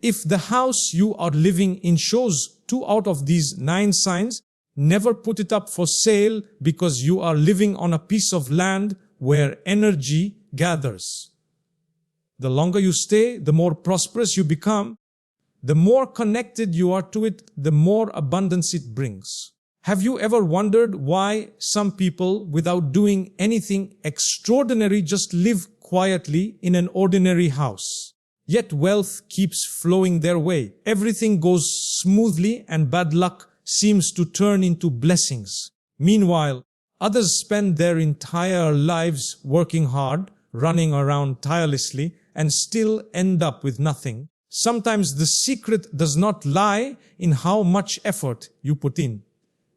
If the house you are living in shows 2 out of these 9 signs, never put it up for sale because you are living on a piece of land where energy gathers. The longer you stay, the more prosperous you become. The more connected you are to it, the more abundance it brings. Have you ever wondered why some people, without doing anything extraordinary, just live quietly in an ordinary house? Yet wealth keeps flowing their way. Everything goes smoothly and bad luck seems to turn into blessings. Meanwhile, others spend their entire lives working hard, running around tirelessly, and still end up with nothing. Sometimes the secret does not lie in how much effort you put in,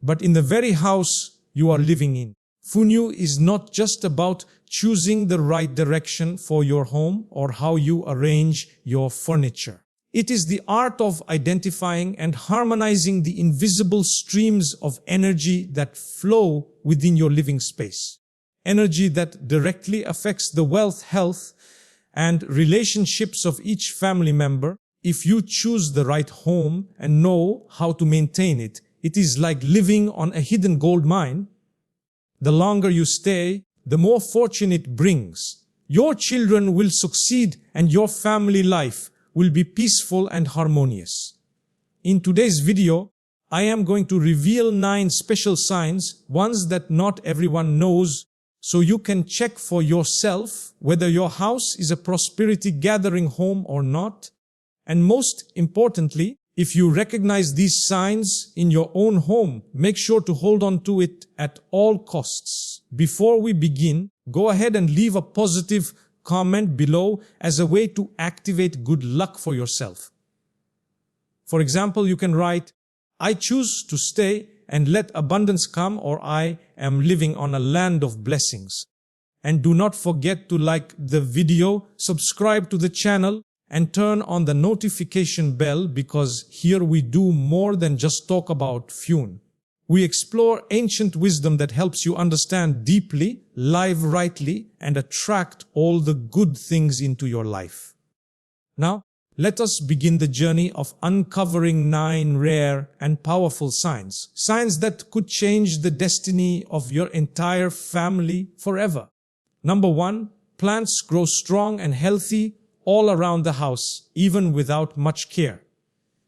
but in the very house you are living in. Funyu is not just about choosing the right direction for your home or how you arrange your furniture. It is the art of identifying and harmonizing the invisible streams of energy that flow within your living space. Energy that directly affects the wealth, health, and relationships of each family member. If you choose the right home and know how to maintain it, it is like living on a hidden gold mine. The longer you stay, the more fortune it brings. Your children will succeed and your family life will be peaceful and harmonious. In today's video, I am going to reveal 9 special signs, ones that not everyone knows, so you can check for yourself whether your house is a prosperity gathering home or not. And most importantly, if you recognize these signs in your own home, make sure to hold on to it at all costs. Before we begin, go ahead and leave a positive comment below as a way to activate good luck for yourself. For example, you can write, "I choose to stay and let abundance come," or "I am living on a land of blessings." And do not forget to like the video, subscribe to the channel, and turn on the notification bell, because here we do more than just talk about Fune. We explore ancient wisdom that helps you understand deeply, live rightly, and attract all the good things into your life. Now, let us begin the journey of uncovering 9 rare and powerful signs. Signs that could change the destiny of your entire family forever. Number 1, plants grow strong and healthy all around the house, even without much care.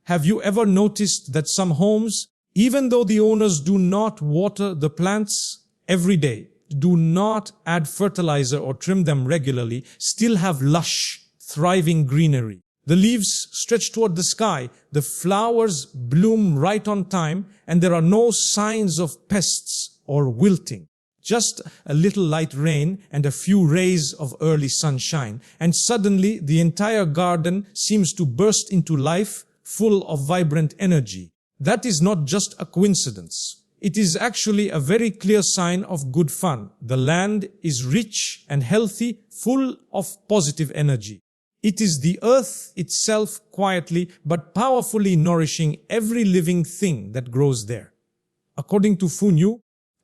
Have you ever noticed that some homes, even though the owners do not water the plants every day, do not add fertilizer or trim them regularly, still have lush, thriving greenery? The leaves stretch toward the sky, the flowers bloom right on time, and there are no signs of pests or wilting. Just a little light rain and a few rays of early sunshine, and suddenly the entire garden seems to burst into life, full of vibrant energy. That is not just a coincidence. It is actually a very clear sign of good fun. The land is rich and healthy, full of positive energy. It is the earth itself quietly but powerfully nourishing every living thing that grows there. According to Funyu,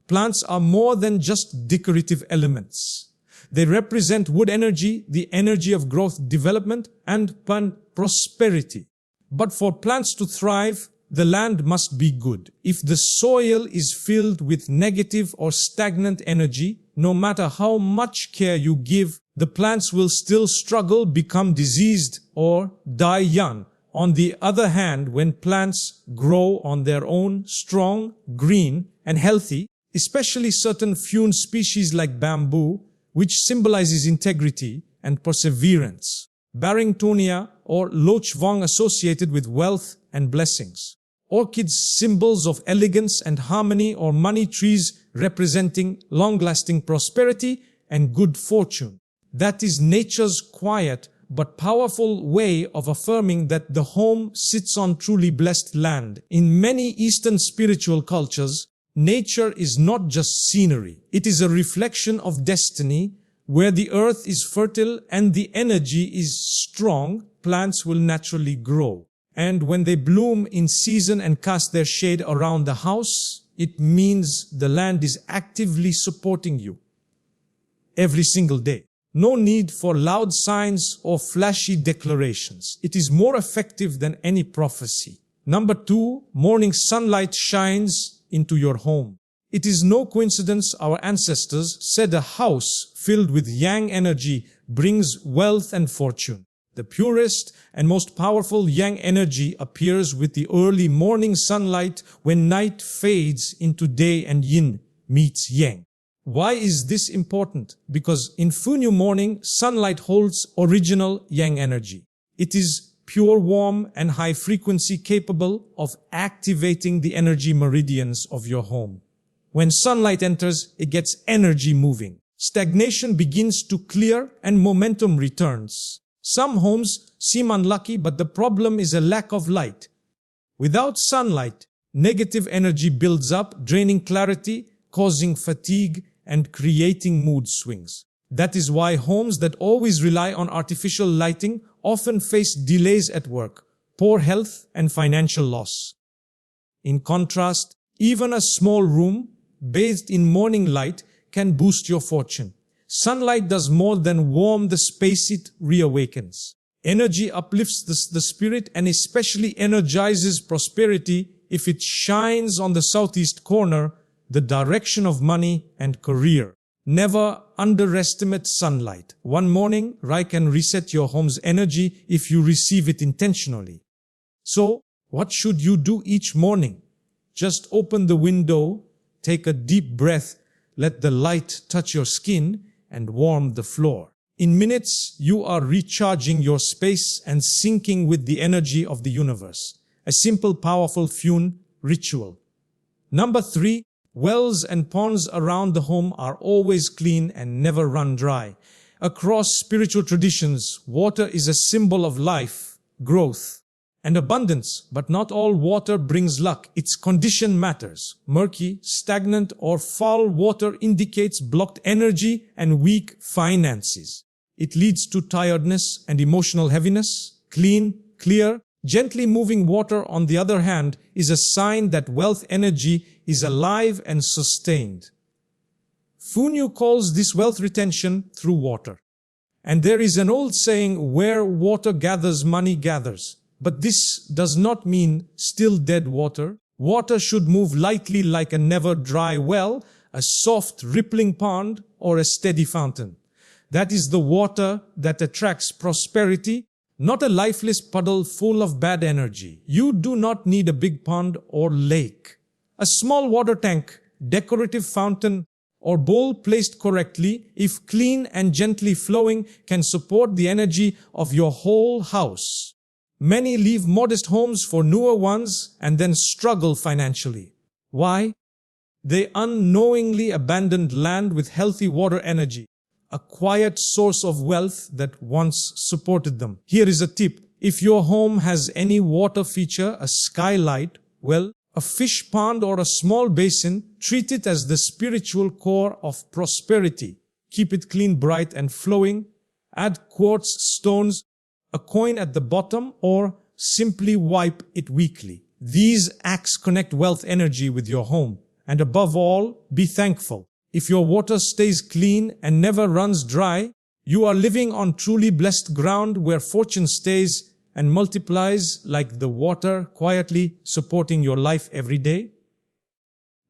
plants are more than just decorative elements. They represent wood energy, the energy of growth, development, and prosperity. But for plants to thrive, the land must be good. If the soil is filled with negative or stagnant energy, no matter how much care you give, the plants will still struggle, become diseased, or die young. On the other hand, when plants grow on their own, strong, green, and healthy, especially certain Fune species like bamboo, which symbolizes integrity and perseverance. Barringtonia or lochvong associated with wealth and blessings. Orchids, symbols of elegance and harmony, or money trees representing long-lasting prosperity and good fortune. That is nature's quiet but powerful way of affirming that the home sits on truly blessed land. In many Eastern spiritual cultures, nature is not just scenery. It is a reflection of destiny. Where the earth is fertile and the energy is strong, plants will naturally grow. And when they bloom in season and cast their shade around the house, it means the land is actively supporting you every single day. No need for loud signs or flashy declarations. It is more effective than any prophecy. Number 2, morning sunlight shines into your home. It is no coincidence our ancestors said a house filled with yang energy brings wealth and fortune. The purest and most powerful yang energy appears with the early morning sunlight when night fades into day and yin meets yang. Why is this important? Because in full new morning, sunlight holds original yang energy. It is pure, warm, and high frequency, capable of activating the energy meridians of your home. When sunlight enters, it gets energy moving. Stagnation begins to clear and momentum returns. Some homes seem unlucky, but the problem is a lack of light. Without sunlight, negative energy builds up, draining clarity, causing fatigue, and creating mood swings. That is why homes that always rely on artificial lighting often face delays at work, poor health, and financial loss. In contrast, even a small room bathed in morning light can boost your fortune. Sunlight does more than warm the space, it reawakens. Energy uplifts the spirit and especially energizes prosperity if it shines on the southeast corner, the direction of money and career. Never underestimate sunlight. One morning, can reset your home's energy if you receive it intentionally. So, what should you do each morning? Just open the window, take a deep breath, let the light touch your skin and warm the floor. In minutes, you are recharging your space and syncing with the energy of the universe. A simple, powerful fune ritual. Number 3, wells and ponds around the home are always clean and never run dry. Across spiritual traditions, water is a symbol of life, growth, and abundance, but not all water brings luck. Its condition matters. Murky, stagnant, or foul water indicates blocked energy and weak finances. It leads to tiredness and emotional heaviness. Clean, clear, gently moving water, on the other hand, is a sign that wealth energy is alive and sustained. Funyu calls this wealth retention through water. And there is an old saying, where water gathers, money gathers. But this does not mean still dead water. Water should move lightly like a never dry well, a soft rippling pond, or a steady fountain. That is the water that attracts prosperity, not a lifeless puddle full of bad energy. You do not need a big pond or lake. A small water tank, decorative fountain, or bowl placed correctly, if clean and gently flowing, can support the energy of your whole house. Many leave modest homes for newer ones and then struggle financially. Why? They unknowingly abandoned land with healthy water energy, a quiet source of wealth that once supported them. Here is a tip. If your home has any water feature, a skylight, well, a fish pond or a small basin, treat it as the spiritual core of prosperity. Keep it clean, bright, and flowing. Add quartz stones, a coin at the bottom, or simply wipe it weekly. These acts connect wealth energy with your home. And above all, be thankful. If your water stays clean and never runs dry, you are living on truly blessed ground where fortune stays and multiplies like the water, quietly supporting your life every day.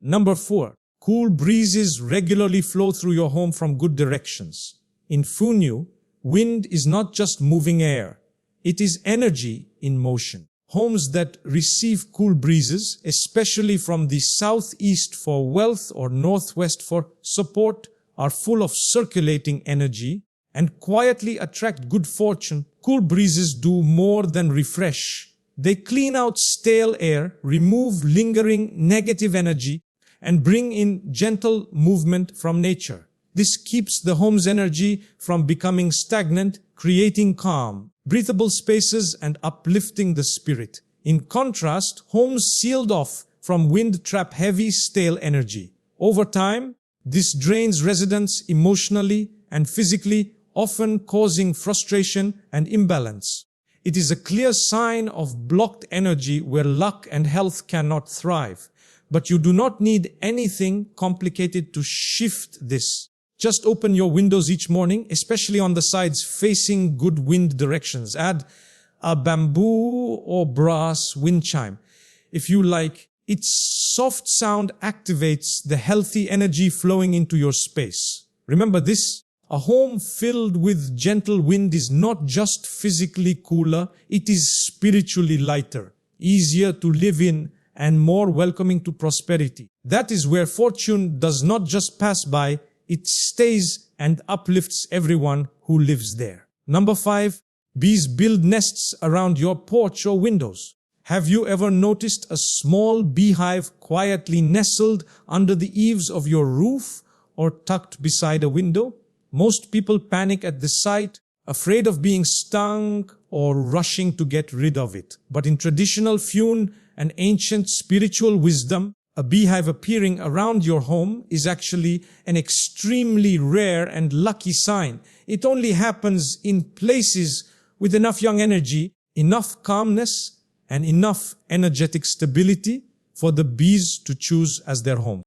Number 4, cool breezes regularly flow through your home from good directions. In Funyu, wind is not just moving air. It is energy in motion. Homes that receive cool breezes, especially from the southeast for wealth or northwest for support, are full of circulating energy and quietly attract good fortune. Cool breezes do more than refresh. They clean out stale air, remove lingering negative energy, and bring in gentle movement from nature. This keeps the home's energy from becoming stagnant, creating calm, breathable spaces and uplifting the spirit. In contrast, homes sealed off from wind trap heavy, stale energy. Over time, this drains residents emotionally and physically, often causing frustration and imbalance. It is a clear sign of blocked energy where luck and health cannot thrive. But you do not need anything complicated to shift this. Just open your windows each morning, especially on the sides facing good wind directions. Add a bamboo or brass wind chime, if you like. Its soft sound activates the healthy energy flowing into your space. Remember this, a home filled with gentle wind is not just physically cooler, it is spiritually lighter, easier to live in, and more welcoming to prosperity. That is where fortune does not just pass by, it stays and uplifts everyone who lives there. Number 5. Bees build nests around your porch or windows. Have you ever noticed a small beehive quietly nestled under the eaves of your roof or tucked beside a window? Most people panic at the sight, afraid of being stung or rushing to get rid of it. But in traditional Fune and ancient spiritual wisdom, a beehive appearing around your home is actually an extremely rare and lucky sign. It only happens in places with enough young energy, enough calmness, and enough energetic stability for the bees to choose as their home.